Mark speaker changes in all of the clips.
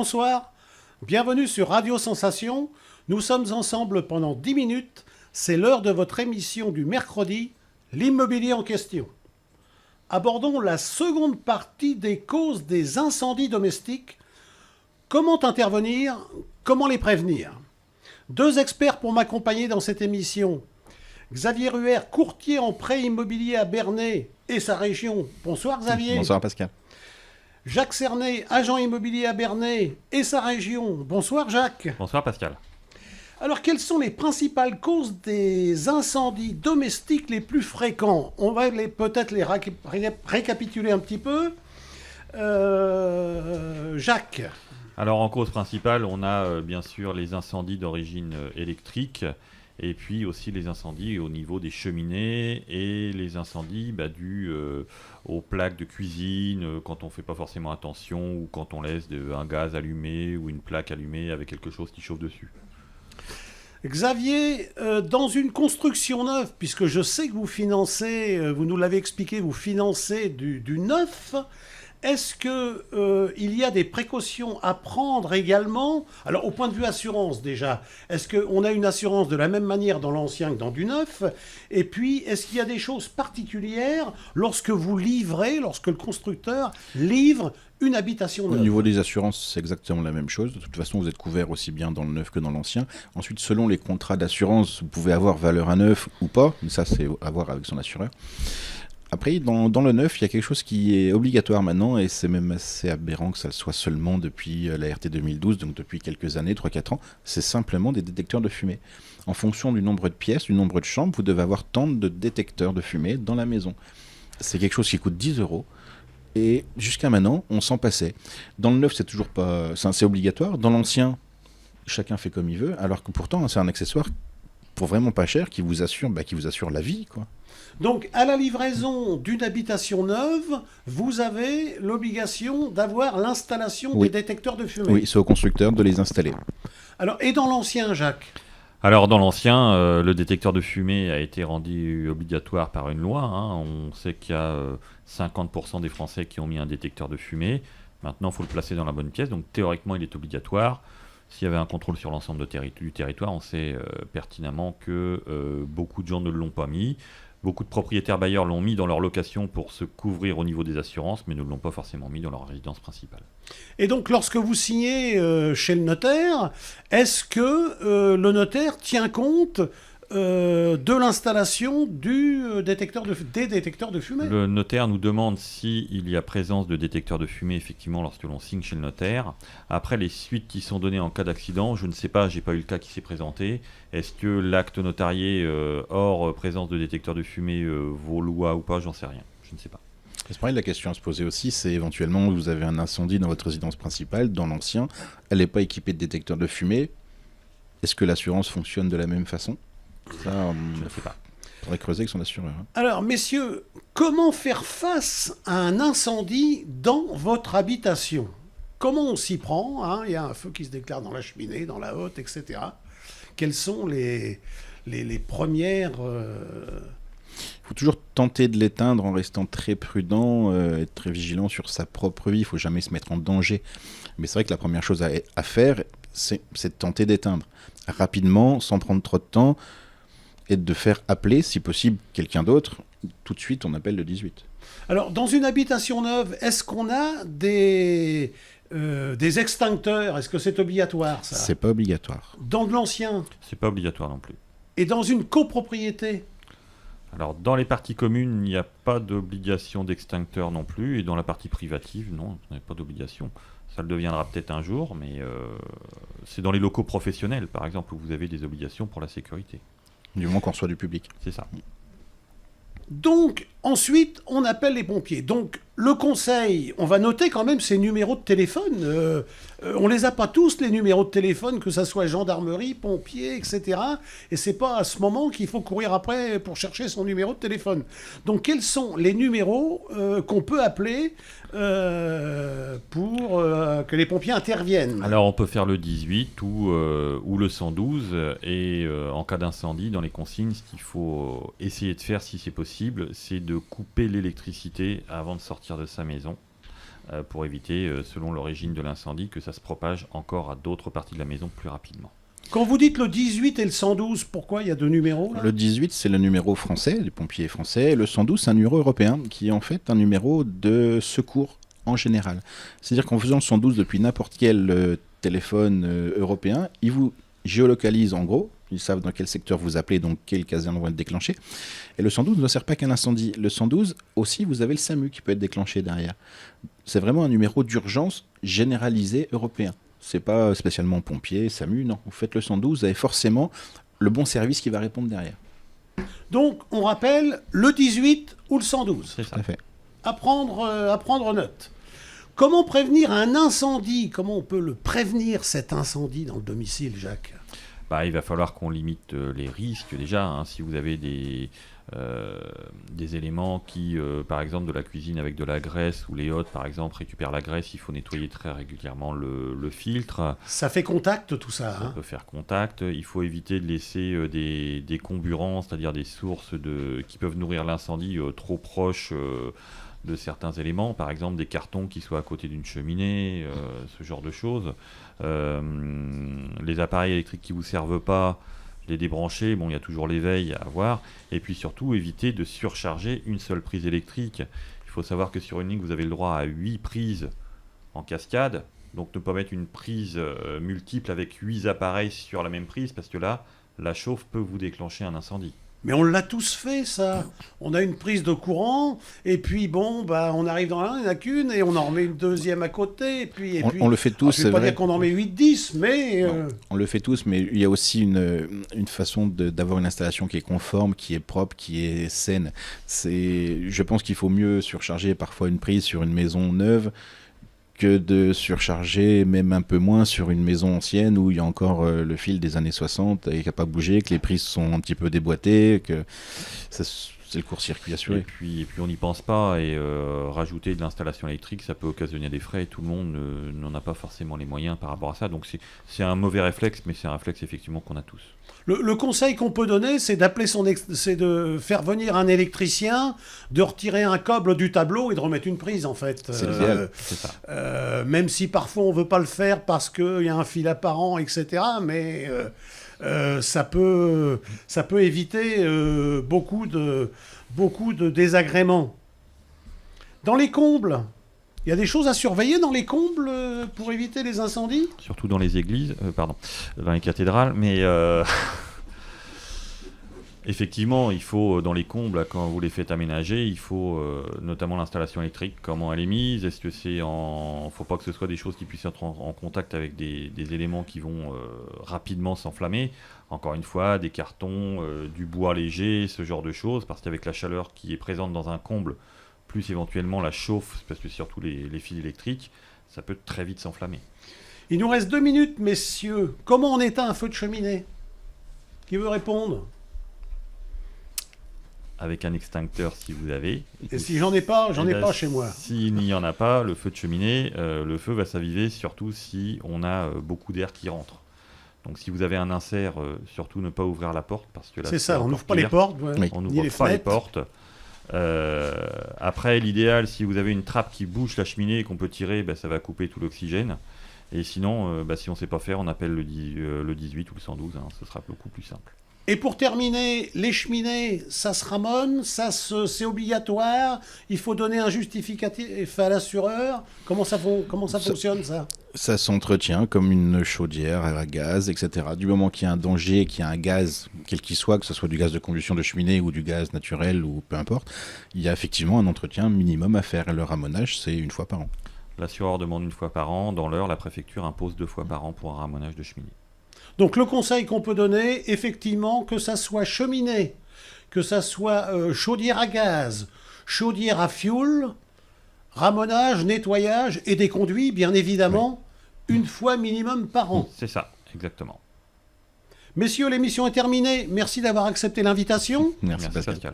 Speaker 1: Bonsoir, bienvenue sur Radio Sensation. Nous sommes ensemble pendant 10 minutes. C'est l'heure de votre émission du mercredi, l'immobilier en question. Abordons la seconde partie des causes des incendies domestiques. Comment intervenir, comment les prévenir? Deux experts pour m'accompagner dans cette émission. Xavier Ruher, courtier en prêt immobilier à Bernay et sa région. Bonsoir Xavier.
Speaker 2: Bonsoir Pascal.
Speaker 1: Jacques Cernet, agent immobilier à Bernay et sa région. Bonsoir Jacques.
Speaker 3: Bonsoir Pascal.
Speaker 1: Alors, quelles sont les principales causes des incendies domestiques les plus fréquents? On va peut-être les récapituler un petit peu. Jacques.
Speaker 3: Alors, en cause principale, on a bien sûr les incendies d'origine électrique et puis aussi les incendies au niveau des cheminées et les incendies dus aux plaques de cuisine quand on ne fait pas forcément attention ou quand on laisse un gaz allumé ou une plaque allumée avec quelque chose qui chauffe dessus.
Speaker 1: Xavier, dans une construction neuve, puisque je sais que vous financez, vous nous l'avez expliqué, vous financez du neuf, est-ce qu'il y a des précautions à prendre également? Alors, au point de vue assurance déjà, est-ce qu'on a une assurance de la même manière dans l'ancien que dans du neuf? Et puis, est-ce qu'il y a des choses particulières lorsque le constructeur livre une habitation neuve?
Speaker 2: Au niveau des assurances, c'est exactement la même chose. De toute façon, vous êtes couvert aussi bien dans le neuf que dans l'ancien. Ensuite, selon les contrats d'assurance, vous pouvez avoir valeur à neuf ou pas. Mais ça, c'est à voir avec son assureur. Après, dans le neuf, il y a quelque chose qui est obligatoire maintenant, et c'est même assez aberrant que ça le soit seulement depuis la RT 2012, donc depuis quelques années, 3-4 ans, c'est simplement des détecteurs de fumée. En fonction du nombre de pièces, du nombre de chambres, vous devez avoir tant de détecteurs de fumée dans la maison. C'est quelque chose qui coûte 10 €, et jusqu'à maintenant, on s'en passait. Dans le neuf, c'est toujours pas... c'est obligatoire. Dans l'ancien, chacun fait comme il veut, alors que pourtant, c'est un accessoire pour vraiment pas cher qui vous assure la vie, quoi.
Speaker 1: Donc, à la livraison d'une habitation neuve, vous avez l'obligation d'avoir l'installation des détecteurs de fumée.
Speaker 2: Oui, c'est au constructeur de les installer.
Speaker 1: Alors, et dans l'ancien, Jacques?
Speaker 3: Alors, dans l'ancien, le détecteur de fumée a été rendu obligatoire par une loi. On sait qu'il y a 50% des Français qui ont mis un détecteur de fumée. Maintenant, il faut le placer dans la bonne pièce. Donc, théoriquement, il est obligatoire. S'il y avait un contrôle sur l'ensemble du territoire, on sait pertinemment que beaucoup de gens ne l'ont pas mis. Beaucoup de propriétaires bailleurs l'ont mis dans leur location pour se couvrir au niveau des assurances, mais ne l'ont pas forcément mis dans leur résidence principale.
Speaker 1: Et donc, lorsque vous signez chez le notaire, est-ce que le notaire tient compte de l'installation des détecteurs de fumée?
Speaker 3: Le notaire nous demande s'il y a présence de détecteurs de fumée, effectivement, lorsque l'on signe chez le notaire. Après, les suites qui sont données en cas d'accident, je ne sais pas, j'ai pas eu le cas qui s'est présenté. Est-ce que l'acte notarié hors présence de détecteurs de fumée vaut loi ou pas? J'en sais rien, je ne sais pas.
Speaker 2: C'est pareil, la question à se poser aussi, c'est éventuellement vous avez un incendie dans votre résidence principale, dans l'ancien, elle n'est pas équipée de détecteurs de fumée. Est-ce que l'assurance fonctionne de la même façon? Ça, je ne sais pas. Il faudrait creuser avec son assureur.
Speaker 1: Alors, messieurs, comment faire face à un incendie dans votre habitation? Comment on s'y prend? Il y a un feu qui se déclare dans la cheminée, dans la hotte, etc. Quelles sont les premières...
Speaker 2: Il faut toujours tenter de l'éteindre en restant très prudent, être très vigilant sur sa propre vie. Il ne faut jamais se mettre en danger. Mais c'est vrai que la première chose à faire, c'est de tenter d'éteindre rapidement, sans prendre trop de temps, et de faire appeler, si possible, quelqu'un d'autre. Tout de suite, on appelle le 18.
Speaker 1: Alors, dans une habitation neuve, est-ce qu'on a des extincteurs? Est-ce que c'est obligatoire, ça?
Speaker 2: C'est pas obligatoire.
Speaker 1: Dans de l'ancien?
Speaker 3: C'est pas obligatoire non plus.
Speaker 1: Et dans une copropriété?
Speaker 3: Alors, dans les parties communes, il n'y a pas d'obligation d'extincteur non plus, et dans la partie privative, non, il n'y a pas d'obligation. Ça le deviendra peut-être un jour, mais c'est dans les locaux professionnels, par exemple, où vous avez des obligations pour la sécurité.
Speaker 2: Du moment qu'on reçoit du public.
Speaker 3: C'est ça.
Speaker 1: Donc, ensuite, on appelle les pompiers. Donc, le conseil, on va noter quand même ces numéros de téléphone. On les a pas tous, les numéros de téléphone, que ça soit gendarmerie, pompiers, etc. Et c'est pas à ce moment qu'il faut courir après pour chercher son numéro de téléphone. Donc, quels sont les numéros qu'on peut appeler pour que les pompiers interviennent?
Speaker 3: Alors, on peut faire le 18 ou le 112. Et en cas d'incendie, dans les consignes, ce qu'il faut essayer de faire, si c'est possible, c'est de couper l'électricité avant de sortir de sa maison. pour éviter, selon l'origine de l'incendie, que ça se propage encore à d'autres parties de la maison plus rapidement.
Speaker 1: Quand vous dites le 18 et le 112, pourquoi il y a deux numéros là ?
Speaker 2: Le 18, c'est le numéro français, les pompiers français. Et le 112, c'est un numéro européen qui est en fait un numéro de secours en général. C'est-à-dire qu'en faisant le 112 depuis n'importe quel téléphone européen, ils vous géolocalisent en gros. Ils savent dans quel secteur vous appelez, donc quelle caserne on va le déclencher. Et le 112 ne sert pas qu'à un incendie. Le 112, aussi, vous avez le SAMU qui peut être déclenché derrière. C'est vraiment un numéro d'urgence généralisé européen. C'est pas spécialement pompier, SAMU, non. Vous faites le 112, vous avez forcément le bon service qui va répondre derrière.
Speaker 1: Donc, on rappelle le 18 ou le 112.
Speaker 3: C'est ça.
Speaker 2: Tout à fait.
Speaker 1: À prendre note. Comment prévenir un incendie ? Comment on peut le prévenir, cet incendie dans le domicile, Jacques ?
Speaker 3: Il va falloir qu'on limite les risques déjà. Hein. Si vous avez des éléments qui, par exemple, de la cuisine avec de la graisse ou les hôtes, par exemple, récupèrent la graisse, il faut nettoyer très régulièrement le filtre.
Speaker 1: Ça fait contact, tout ça.
Speaker 3: Ça peut faire contact. Il faut éviter de laisser des comburants, c'est-à-dire des sources qui peuvent nourrir l'incendie trop proches de certains éléments, par exemple des cartons qui soient à côté d'une cheminée, ce genre de choses. Les appareils électriques qui ne vous servent pas, les débrancher, il y a toujours l'éveil à avoir. Et puis surtout, éviter de surcharger une seule prise électrique. Il faut savoir que sur une ligne, vous avez le droit à 8 prises en cascade. Donc ne pas mettre une prise multiple avec 8 appareils sur la même prise, parce que là, la chauffe peut vous déclencher un incendie.
Speaker 1: Mais on l'a tous fait, ça. On a une prise de courant, et puis on arrive dans l'un, il n'y en a qu'une, et on en remet une deuxième à côté, et puis...
Speaker 2: On le fait tous,
Speaker 1: je ne vais pas dire qu'on en met 8-10, mais...
Speaker 2: On le fait tous, mais il y a aussi une façon d'avoir une installation qui est conforme, qui est propre, qui est saine. Je pense qu'il faut mieux surcharger parfois une prise sur une maison neuve que de surcharger même un peu moins sur une maison ancienne où il y a encore le fil des années 60 et qui n'a pas bougé, que les prises sont un petit peu déboîtées, que c'est le court-circuit assuré.
Speaker 3: Et puis on n'y pense pas, et rajouter de l'installation électrique, ça peut occasionner des frais, et tout le monde n'en a pas forcément les moyens par rapport à ça. Donc c'est un mauvais réflexe, mais c'est un réflexe effectivement qu'on a tous.
Speaker 1: Le conseil qu'on peut donner, c'est c'est de faire venir un électricien, de retirer un câble du tableau et de remettre une prise, en fait.
Speaker 2: C'est l'idéal.
Speaker 3: C'est ça.
Speaker 1: Même si parfois on veut pas le faire parce qu'il y a un fil apparent, etc. Mais ça peut éviter beaucoup de désagréments. Dans les combles, il y a des choses à surveiller dans les combles pour éviter les incendies ?
Speaker 3: Surtout dans les églises, dans les cathédrales, mais effectivement, il faut, dans les combles, quand vous les faites aménager, il faut notamment l'installation électrique, comment elle est mise, est-ce que faut pas que ce soit des choses qui puissent être en contact avec des éléments qui vont rapidement s'enflammer. Encore une fois, des cartons, du bois léger, ce genre de choses, parce qu'avec la chaleur qui est présente dans un comble, plus éventuellement la chauffe, parce que surtout les fils électriques, ça peut très vite s'enflammer.
Speaker 1: Il nous reste 2 minutes, messieurs. Comment on éteint un feu de cheminée ? Qui veut répondre ?
Speaker 3: Avec un extincteur, si vous avez.
Speaker 1: Et si j'en ai pas chez moi.
Speaker 3: S'il n'y en a pas, le feu de cheminée, le feu va s'aviver surtout si on a beaucoup d'air qui rentre. Donc si vous avez un insert, surtout ne pas ouvrir la porte, parce que là,
Speaker 1: c'est ça, on n'ouvre pas les portes. Ouais.
Speaker 2: Oui.
Speaker 3: On n'ouvre pas les portes. Après, l'idéal, si vous avez une trappe qui bouche la cheminée et qu'on peut tirer, ça va couper tout l'oxygène. Et sinon, si on ne sait pas faire, on appelle le 18 ou le 112, ce sera beaucoup plus simple.
Speaker 1: Et pour terminer, les cheminées, ça se ramone, c'est obligatoire, il faut donner un justificatif à l'assureur. Comment ça fonctionne, ça ?
Speaker 2: Ça s'entretient comme une chaudière à gaz, etc. Du moment qu'il y a un danger, qu'il y a un gaz, quel qu'il soit, que ce soit du gaz de combustion de cheminée ou du gaz naturel ou peu importe, il y a effectivement un entretien minimum à faire. Et le ramonage, c'est 1 fois par an.
Speaker 3: L'assureur demande 1 fois par an. Dans l'heure, la préfecture impose 2 fois par an pour un ramonage de cheminée.
Speaker 1: Donc le conseil qu'on peut donner, effectivement, que ça soit cheminée, que ça soit chaudière à gaz, chaudière à fioul, ramonage, nettoyage et des conduits, bien évidemment, 1 fois minimum par an.
Speaker 3: C'est ça, exactement.
Speaker 1: Messieurs, l'émission est terminée. Merci d'avoir accepté l'invitation.
Speaker 2: Merci Pascal.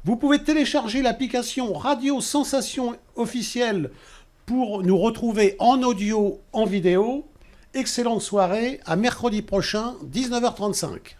Speaker 1: Vous pouvez télécharger l'application Radio Sensation officielle pour nous retrouver en audio, en vidéo. Excellente soirée, à mercredi prochain, 19h35.